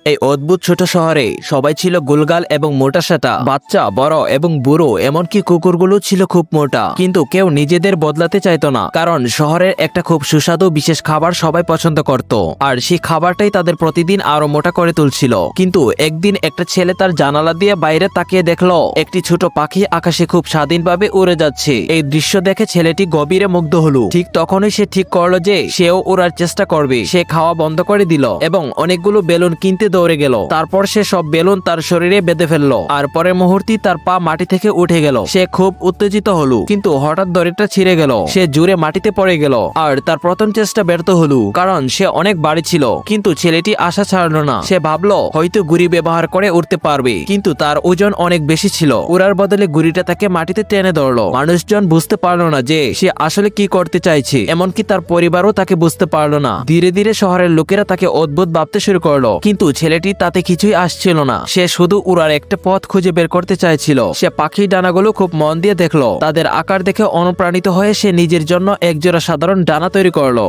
এই অদ্ভুত ছোট শহরে সবাই ছিল গোলগাল এবং মোটাসাটা, বাচ্চা বড় এবং বুড়ো, এমনকি কুকুরগুলো ছিল খুব মোটা। কিন্তু কেউ নিজেদের বদলাতে চাইতো না, কারণ শহরের একটা খুব সুস্বাদু বিশেষ খাবার সবাই পছন্দ করত, আর সেই খাবারটাই তাদের প্রতিদিন আরো মোটা করে তুলছিল। কিন্তু একদিন একটা ছেলে তার জানালা দিয়ে বাইরে তাকিয়ে দেখলো একটি ছোট পাখি আকাশে খুব স্বাধীনভাবে উড়ে যাচ্ছে। এই দৃশ্য দেখে ছেলেটি গভীরে মুগ্ধ হলো। ঠিক তখনই সে ঠিক করলো যে সেও উড়ার চেষ্টা করবে। সে খাওয়া বন্ধ করে দিল এবং অনেকগুলো বেলুন কিনতে দৌড়ে গেল। তারপর সে সব বেলুন তার শরীরে বেঁধে ফেললো, আর পরের মুহূর্তে তার পা মাটি থেকে উঠে গেল। সে খুব উত্তেজিত হলো, কিন্তু হঠাৎ দড়িটা ছিঁড়ে গেল। সে জোরে মাটিতে পড়ে গেল, আর তার প্রথম চেষ্টা ব্যর্থ হলো, কারণ সে অনেক ভারী ছিল। কিন্তু ছেলেটি আশা ছাড়লো না। সে ভাবলো হয়তো গুড়ি ব্যবহার করে উঠতে পারবে, কিন্তু তার ওজন অনেক বেশি ছিল। উড়ার বদলে গুড়িটা তাকে মাটিতে টেনে ধরলো। মানুষজন বুঝতে পারলো না যে সে আসলে কি করতে চাইছে, এমনকি তার পরিবারও তাকে বুঝতে পারলো না। ধীরে ধীরে শহরের লোকেরা তাকে অদ্ভুত ভাবতে শুরু করলো, কিন্তু ছেলেটি তাতে কিছুই আসছিল না। সে শুধু উড়ার একটা পথ খুঁজে বের করতে চাইছিল। সে পাখির ডানাগুলো খুব মন দিয়ে দেখলো। তাদের আকার দেখে অনুপ্রাণিত হয়ে সে নিজের জন্য একজোড়া সাধারণ ডানা তৈরি করলো।